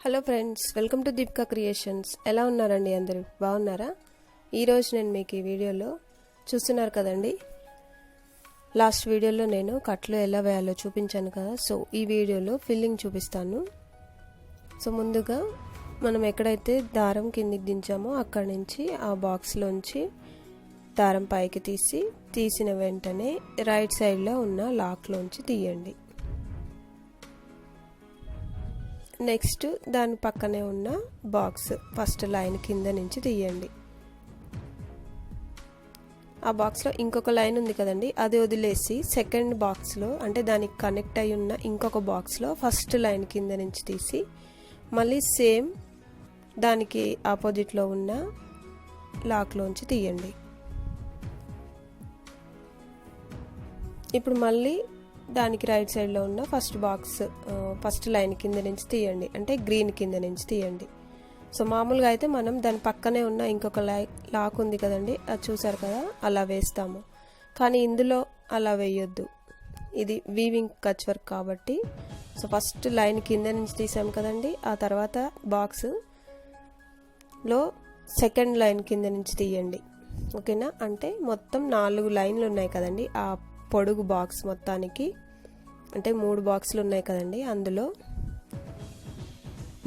Hello friends, welcome to Deepika creations. ఎలా ఉన్నారండి? అందరూ బాగున్నారా? ఈరోజు నేను మీకు ఈ వీడియోలో చూస్తున్నారు కదండి, లాస్ట్ వీడియోలో నేను కట్లు ఎలా వేయాలో చూపించాను కదా. సో ఈ వీడియోలో ఫిల్లింగ్ చూపిస్తాను. సో ముందుగా మనం ఎక్కడైతే దారం కిందికి దించామో అక్కడి నుంచి ఆ బాక్స్లోంచి దారం పైకి తీసిన వెంటనే రైట్ సైడ్లో ఉన్న లాక్లోంచి తీయండి. నెక్స్ట్ దాని పక్కనే ఉన్న బాక్స్ ఫస్ట్ లైన్ కింద నుంచి తీయండి. ఆ బాక్స్లో ఇంకొక లైన్ ఉంది కదండి, అది వదిలేసి సెకండ్ బాక్స్లో అంటే దానికి కనెక్ట్ అయి ఉన్న ఇంకొక బాక్స్లో ఫస్ట్ లైన్ కింద నుంచి తీసి మళ్ళీ సేమ్ దానికి ఆపోజిట్లో ఉన్న లాక్లోంచి తీయండి. ఇప్పుడు మళ్ళీ దానికి రైట్ సైడ్లో ఉన్న ఫస్ట్ లైన్ కింద నుంచి తీయండి, అంటే గ్రీన్ కింద నుంచి తీయండి. సో మామూలుగా అయితే మనం దాని పక్కనే ఉన్న ఇంకొక లాక్ ఉంది కదండి, అది చూసారు కదా, అలా వేస్తాము. కానీ ఇందులో అలా వేయొద్దు, ఇది వీవింగ్ కచ్ వర్క్ కాబట్టి. సో ఫస్ట్ లైన్ కింద నుంచి తీసాము కదండి, ఆ తర్వాత బాక్స్లో సెకండ్ లైన్ కింద నుంచి తీయండి. ఓకేనా? అంటే మొత్తం 4 లైన్లు ఉన్నాయి కదండి, ఆ పొడుగు బాక్స్ మొత్తానికి, అంటే 3 బాక్సులు ఉన్నాయి కదండి, అందులో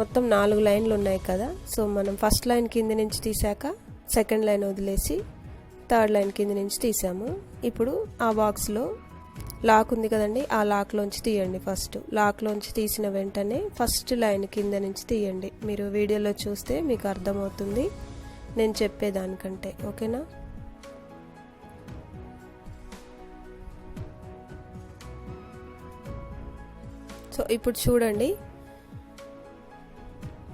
మొత్తం 4 లైన్లు ఉన్నాయి కదా. సో మనం ఫస్ట్ లైన్ కింద నుంచి తీసాక సెకండ్ లైన్ వదిలేసి థర్డ్ లైన్ కింద నుంచి తీసాము. ఇప్పుడు ఆ బాక్స్లో లాక్ ఉంది కదండి, ఆ లాక్లోంచి తీయండి. ఫస్ట్ లాక్లోంచి తీసిన వెంటనే ఫస్ట్ లైన్ కింద నుంచి తీయండి. మీరు వీడియోలో చూస్తే మీకు అర్థమవుతుంది నేను చెప్పేదానికంటే. ఓకేనా? సో ఇప్పుడు చూడండి,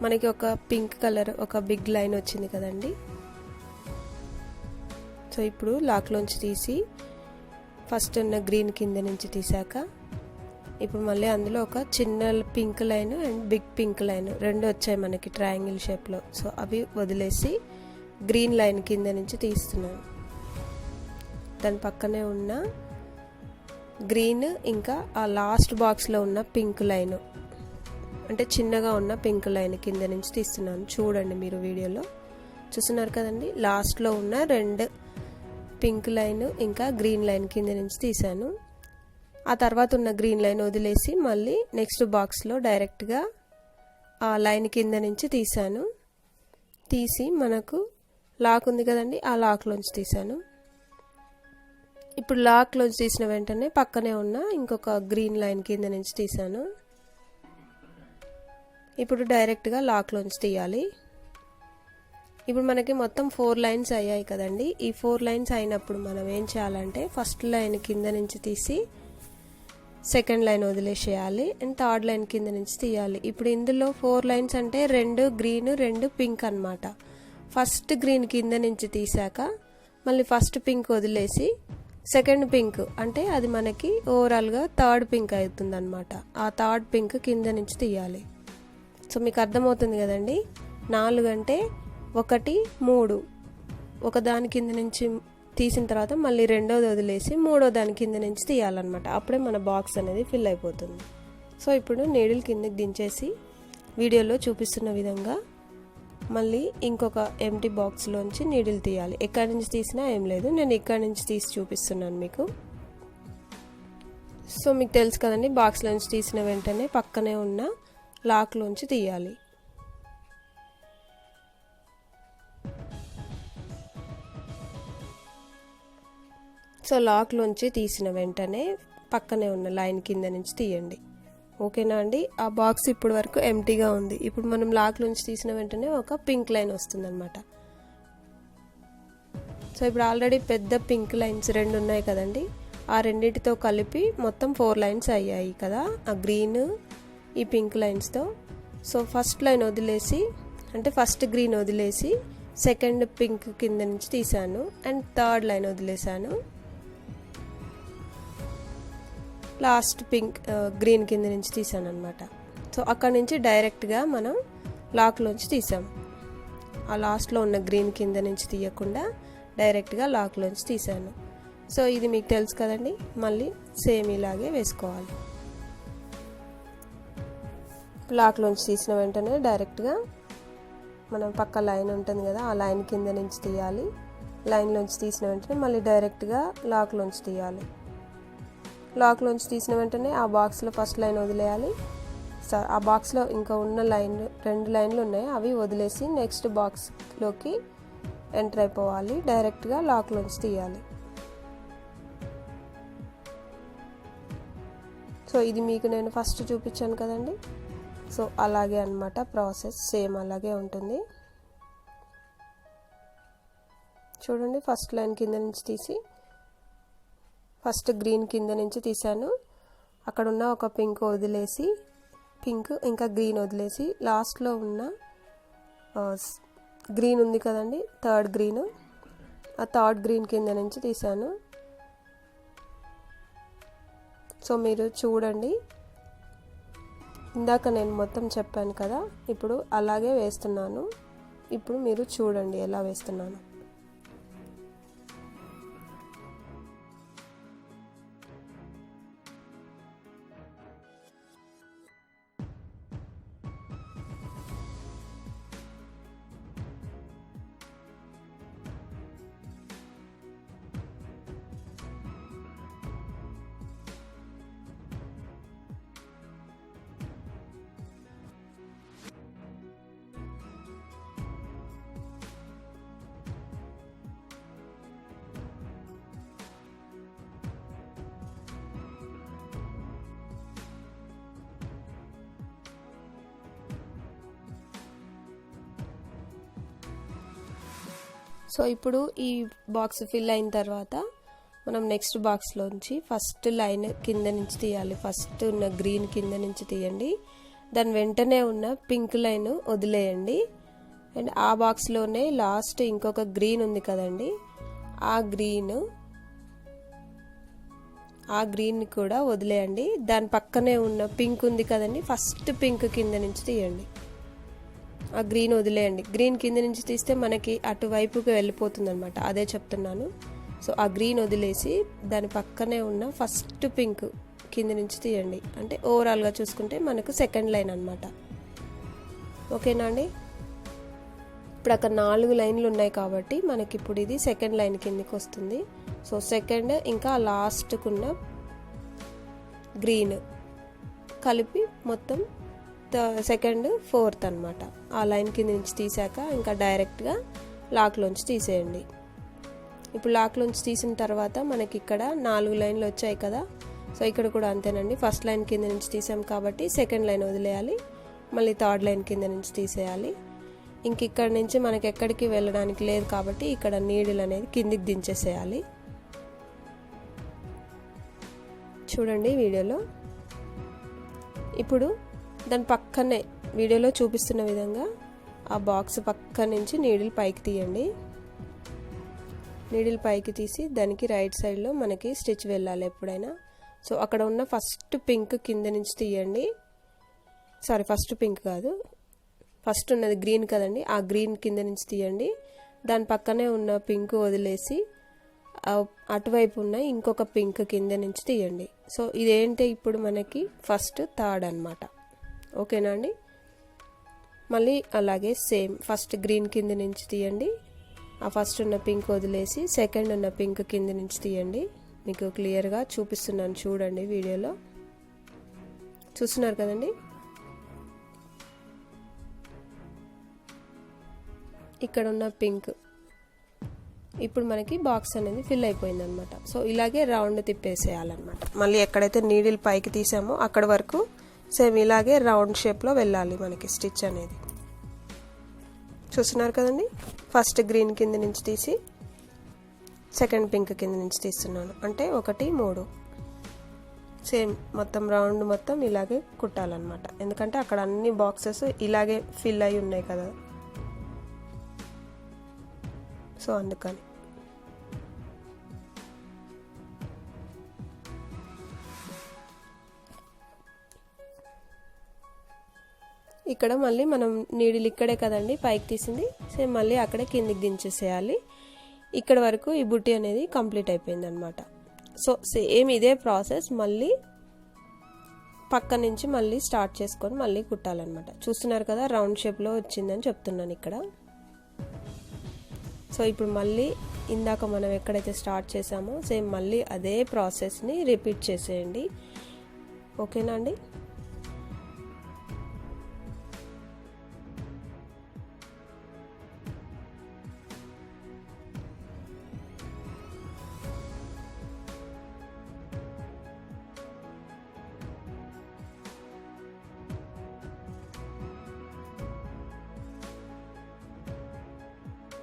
మనకి ఒక పింక్ కలర్ ఒక బిగ్ లైన్ వచ్చింది కదండి. సో ఇప్పుడు లాక్లోంచి తీసి ఫస్ట్ ఉన్న గ్రీన్ కింద నుంచి తీసాక ఇప్పుడు మళ్ళీ అందులో ఒక చిన్న pink line and big pink line రెండు వచ్చాయి మనకి ట్రయాంగిల్ షేప్లో. సో అవి వదిలేసి గ్రీన్ లైన్ కింద నుంచి తీస్తున్నాను. దాని పక్కనే ఉన్న గ్రీన్ ఇంకా ఆ లాస్ట్ బాక్స్లో ఉన్న పింక్ లైన్, అంటే చిన్నగా ఉన్న పింక్ లైన్ కింద నుంచి తీస్తున్నాను. చూడండి, మీరు వీడియోలో చూస్తున్నారు కదండి, లాస్ట్లో ఉన్న 2 పింక్ లైన్ ఇంకా గ్రీన్ లైన్ కింద నుంచి తీసాను. ఆ తర్వాత ఉన్న గ్రీన్ లైన్ వదిలేసి మళ్ళీ నెక్స్ట్ బాక్స్లో డైరెక్ట్గా ఆ లైన్ కింద నుంచి తీసి మనకు లాక్ ఉంది కదండి, ఆ లాక్లోంచి తీసాను. ఇప్పుడు లాక్లోంచి తీసిన వెంటనే పక్కనే ఉన్న ఇంకొక గ్రీన్ లైన్ కింద నుంచి తీసాను. ఇప్పుడు డైరెక్ట్గా లాక్లోంచి తీయాలి. ఇప్పుడు మనకి మొత్తం 4 లైన్స్ అయ్యాయి కదండి. ఈ 4 లైన్స్ అయినప్పుడు మనం ఏం చేయాలంటే ఫస్ట్ లైన్ కింద నుంచి తీసి సెకండ్ లైన్ వదిలేసేయాలి అండ్ థర్డ్ లైన్ కింద నుంచి తీయాలి. ఇప్పుడు ఇందులో 4 లైన్స్ అంటే 2 గ్రీన్ 2 పింక్ అన్నమాట. ఫస్ట్ గ్రీన్ కింద నుంచి తీసాక మళ్ళీ ఫస్ట్ పింక్ వదిలేసి సెకండ్ పింక్, అంటే అది మనకి ఓవరాల్గా థర్డ్ పింక్ అవుతుంది అనమాట. ఆ థర్డ్ పింక్ కింద నుంచి తీయాలి. సో మీకు అర్థమవుతుంది కదండి, 4 అంటే 1 3, ఒక దాని కింద నుంచి తీసిన తర్వాత మళ్ళీ రెండోది వదిలేసి మూడో దాని కింద నుంచి తీయాలన్నమాట. అప్పుడే మన బాక్స్ అనేది ఫిల్ అయిపోతుంది. సో ఇప్పుడు నీడిల్ కిందకి దించేసి వీడియోలో చూపిస్తున్న విధంగా మళ్ళీ ఇంకొక ఎంటీ బాక్స్లోంచి నీడిల్ తీయాలి. ఎక్కడి నుంచి తీసినా ఏం లేదు, నేను ఇక్కడి నుంచి తీసి చూపిస్తున్నాను మీకు. సో మీకు తెలుసు కదండి, బాక్స్లోంచి తీసిన వెంటనే పక్కనే ఉన్న లాక్లోంచి తీయాలి. సో లాక్లోంచి తీసిన వెంటనే పక్కనే ఉన్న లైన్ కింద నుంచి తీయండి. ఓకేనా అండి? ఆ బాక్స్ ఇప్పుడు వరకు ఎంటీగా ఉంది. ఇప్పుడు మనం లాక్లోంచి తీసిన వెంటనే ఒక పింక్ లైన్ వస్తుందన్నమాట. సో ఇప్పుడు ఆల్రెడీ పెద్ద పింక్ లైన్స్ 2 ఉన్నాయి కదండి, ఆ రెండింటితో కలిపి మొత్తం 4 లైన్స్ అయ్యాయి కదా, ఆ గ్రీన్ ఈ పింక్ లైన్స్తో. సో ఫస్ట్ లైన్ వదిలేసి, అంటే ఫస్ట్ గ్రీన్ వదిలేసి సెకండ్ పింక్ కింద నుంచి తీసాను అండ్ థర్డ్ లైన్ వదిలేసాను, లాస్ట్ పింక్ గ్రీన్ కింద నుంచి తీసాను అనమాట. సో అక్కడ నుంచి డైరెక్ట్గా మనం లాక్లోంచి తీసాం. ఆ లాస్ట్లో ఉన్న గ్రీన్ కింద నుంచి తీయకుండా డైరెక్ట్గా లాక్లోంచి తీసాను. సో ఇది మీకు తెలుసు కదండి, మళ్ళీ సేమ్ ఇలాగే వేసుకోవాలి. లాక్లోంచి తీసిన వెంటనే డైరెక్ట్గా మనం పక్క లైన్ ఉంటుంది కదా, ఆ లైన్ కింద నుంచి తీయాలి. లైన్లోంచి తీసిన వెంటనే మళ్ళీ డైరెక్ట్గా లాక్లోంచి తీయాలి. లాక్లోంచి తీసిన వెంటనే ఆ బాక్స్లో ఫస్ట్ లైన్ వదిలేయాలి. ఆ బాక్స్లో ఇంకా ఉన్న లైన్ 2 లైన్లు ఉన్నాయి, అవి వదిలేసి నెక్స్ట్ బాక్స్లోకి ఎంటర్ అయిపోవాలి. డైరెక్ట్గా లాక్లోంచి తీయాలి. సో ఇది మీకు నేను ఫస్ట్ చూపించాను కదండి. సో అలాగే అన్నమాట ప్రాసెస్, సేమ్ అలాగే ఉంటుంది. చూడండి, ఫస్ట్ లైన్ కింద నుంచి తీసి ఫస్ట్ గ్రీన్ కింద నుంచి తీసాను. అక్కడ ఉన్న ఒక పింక్ వదిలేసి, పింక్ ఇంకా గ్రీన్ వదిలేసి లాస్ట్లో ఉన్న గ్రీన్ ఉంది కదండి, థర్డ్ గ్రీన్, ఆ థర్డ్ గ్రీన్ కింద నుంచి తీసాను. సో మీరు చూడండి, ఇందాక నేను మొత్తం చెప్పాను కదా, ఇప్పుడు అలాగే వేస్తున్నాను. ఇప్పుడు మీరు చూడండి ఎలా వేస్తున్నాను. సో ఇప్పుడు ఈ బాక్స్ ఫిల్ అయిన తర్వాత మనం నెక్స్ట్ బాక్స్లోంచి ఫస్ట్ లైన్ కింద నుంచి తీయాలి. ఫస్ట్ ఉన్న గ్రీన్ కింద నుంచి తీయండి, దాని వెంటనే ఉన్న పింక్ లైన్ వదిలేయండి. అండ్ ఆ బాక్స్లోనే లాస్ట్ ఇంకొక గ్రీన్ ఉంది కదండి, ఆ గ్రీన్ కూడా వదిలేయండి. దాని పక్కనే ఉన్న పింక్ ఉంది కదండి, ఫస్ట్ పింక్ కింద నుంచి తీయండి. ఆ గ్రీన్ వదిలేయండి. గ్రీన్ కింద నుంచి తీస్తే మనకి అటువైపుకి వెళ్ళిపోతుంది అనమాట, అదే చెప్తున్నాను. సో ఆ గ్రీన్ వదిలేసి దాని పక్కనే ఉన్న ఫస్ట్ పింక్ కింద నుంచి తీయండి. అంటే ఓవరాల్గా చూసుకుంటే మనకు సెకండ్ లైన్ అనమాట. ఓకేనా అండి? ఇప్పుడు అక్కడ 4 లైన్లు ఉన్నాయి కాబట్టి మనకి ఇప్పుడు ఇది సెకండ్ లైన్ కిందకి వస్తుంది. సో సెకండ్ ఇంకా లాస్ట్కున్న గ్రీన్ కలిపి మొత్తం సెకండ్ ఫోర్త్ అనమాట. ఆ లైన్ కింద నుంచి తీసాక ఇంకా డైరెక్ట్గా లాక్లోంచి తీసేయండి. ఇప్పుడు లాక్లోంచి తీసిన తర్వాత మనకి ఇక్కడ 4 లైన్లు వచ్చాయి కదా. సో ఇక్కడ కూడా అంతేనండి, ఫస్ట్ లైన్ కింద నుంచి తీసాం కాబట్టి సెకండ్ లైన్ వదిలేయాలి, మళ్ళీ థర్డ్ లైన్ కింద నుంచి తీసేయాలి. ఇంక ఇక్కడ నుంచి మనకి ఎక్కడికి వెళ్ళడానికి లేదు కాబట్టి ఇక్కడ నీడిల్ అనేది కిందికి దించేసేయాలి. చూడండి వీడియోలో. ఇప్పుడు దాని పక్కనే వీడియోలో చూపిస్తున్న విధంగా ఆ బాక్స్ పక్క నుంచి నీడిల్ పైకి తీయండి. నీడిల్ పైకి తీసి దానికి రైట్ సైడ్లో మనకి స్టిచ్ వెళ్ళాలి ఎప్పుడైనా. సో అక్కడ ఉన్న ఫస్ట్ పింక్ కింద నుంచి తీయండి. సారీ, ఫస్ట్ పింక్ కాదు, ఫస్ట్ ఉన్నది గ్రీన్ కదండి, ఆ గ్రీన్ కింద నుంచి తీయండి. దాని పక్కనే ఉన్న పింక్ వదిలేసి అటువైపు ఉన్న ఇంకొక పింక్ కింద నుంచి తీయండి. సో ఇదేంటి ఇప్పుడు మనకి ఫస్ట్ థర్డ్ అనమాట. ఓకేనా అండి? మళ్ళీ అలాగే సేమ్ ఫస్ట్ గ్రీన్ కింద నుంచి తీయండి, ఆ ఫస్ట్ ఉన్న పింక్ వదిలేసి సెకండ్ ఉన్న పింక్ కింద నుంచి తీయండి. మీకు క్లియర్గా చూపిస్తున్నాను చూడండి వీడియోలో. చూస్తున్నారు కదండి? ఇక్కడ ఉన్న పింక్ ఇప్పుడు మనకి బాక్స్ అనేది ఫిల్ అయిపోయింది అనమాట. సో ఇలాగే రౌండ్ తిప్పేసేయాలన్నమాట. మళ్ళీ ఎక్కడైతే నీడిల్ పైకి తీసామో అక్కడ వరకు సేమ్ ఇలాగే రౌండ్ షేప్లో వెళ్ళాలి మనకి స్టిచ్ అనేది. చూస్తున్నారు కదండి? ఫస్ట్ గ్రీన్ కింద నుంచి తీసి సెకండ్ పింక్ కింద నుంచి తీస్తున్నాను, అంటే 1 3 సేమ్ మొత్తం రౌండ్ మొత్తం ఇలాగే కుట్టాలన్నమాట. ఎందుకంటే అక్కడ అన్ని బాక్సెస్ ఇలాగే ఫిల్ అయి ఉన్నాయి కదా, సో అందుకని. ఇక్కడ మళ్ళీ మనం నీడిల్ ఇక్కడే కదండి పైకి తీసింది, సేమ్ మళ్ళీ అక్కడే కిందికి దించేసేయాలి. ఇక్కడ వరకు ఈ బుట్టి అనేది కంప్లీట్ అయిపోయింది అనమాట. సో సేమ్ ఇదే ప్రాసెస్ మళ్ళీ పక్క నుంచి మళ్ళీ స్టార్ట్ చేసుకొని మళ్ళీ కుట్టాలన్నమాట. చూస్తున్నారు కదా రౌండ్ షేప్లో వచ్చిందని చెప్తున్నాను ఇక్కడ. సో ఇప్పుడు మళ్ళీ ఇందాక మనం ఎక్కడైతే స్టార్ట్ చేసామో సేమ్ మళ్ళీ అదే ప్రాసెస్ని రిపీట్ చేసేయండి. ఓకేనా అండి?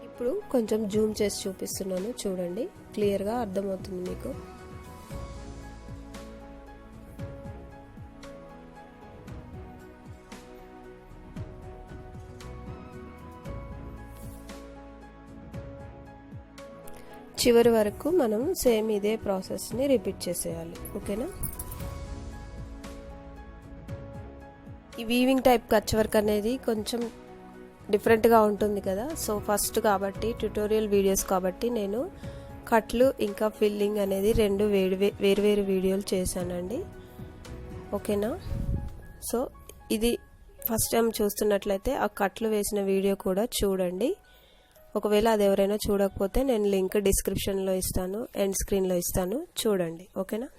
ఇప్పుడు కొంచెం జూమ్ చేసి చూపిస్తున్నాను చూడండి, క్లియర్గా అర్థమవుతుంది మీకు. చివరి వరకు మనం సేమ్ ఇదే ప్రాసెస్ని రిపీట్ చేసేయాలి. ఓకేనా? ఈ వీవింగ్ టైప్ కచ్ వర్క్ అనేది కొంచెం డిఫరెంట్గా ఉంటుంది కదా. సో ఫస్ట్ కాబట్టి ట్యుటోరియల్ వీడియోస్ కాబట్టి నేను కట్లు ఇంకా ఫిల్లింగ్ అనేది రెండు వేరువేరు వీడియోలు చేశానండి. ఓకేనా? సో ఇది ఫస్ట్ టైం చూస్తున్నట్లయితే ఆ కట్లు వేసిన వీడియో కూడా చూడండి. ఒకవేళ అది ఎవరైనా చూడకపోతే నేను లింక్ డిస్క్రిప్షన్లో ఇస్తాను, ఎండ్ స్క్రీన్లో ఇస్తాను, చూడండి. ఓకేనా?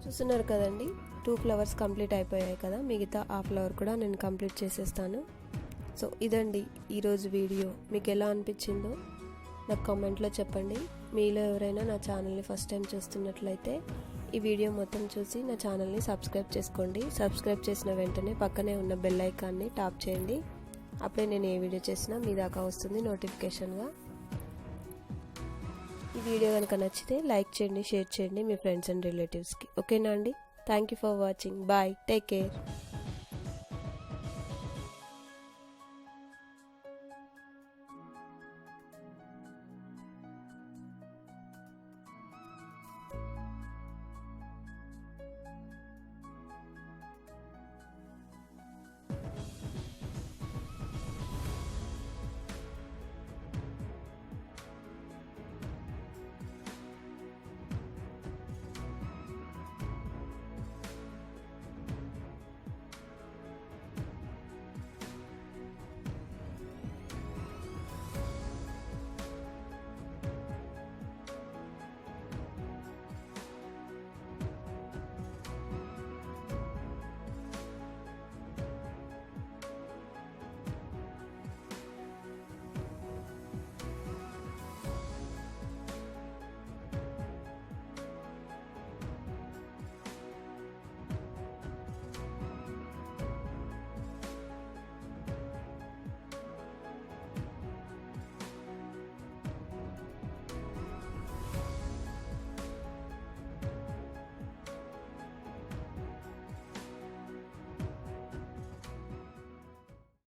చూస్తున్నారు కదండి, 2 ఫ్లవర్స్ కంప్లీట్ అయిపోయాయి కదా, మిగతా ఆ ఫ్లవర్ కూడా నేను కంప్లీట్ చేసేస్తాను. సో ఇదండి ఈరోజు వీడియో. మీకు ఎలా అనిపించిందో నాకు కామెంట్లో చెప్పండి. మీలో ఎవరైనా నా ఛానల్ని ఫస్ట్ టైం చూస్తున్నట్లయితే ఈ వీడియో మొత్తం చూసి నా ఛానల్ని సబ్స్క్రైబ్ చేసుకోండి. సబ్స్క్రైబ్ చేసిన వెంటనే పక్కనే ఉన్న బెల్ ఐకాన్ని టాప్ చేయండి. అప్పుడే నేను ఏ వీడియో చేసినా మీ దాకా వస్తుంది నోటిఫికేషన్గా. ఈ వీడియో కనుక నచ్చితే లైక్ చేయండి, షేర్ చేయండి మీ ఫ్రెండ్స్ అండ్ రిలేటివ్స్కి. ఓకేనా అండి? Thank you for watching. Bye, take care.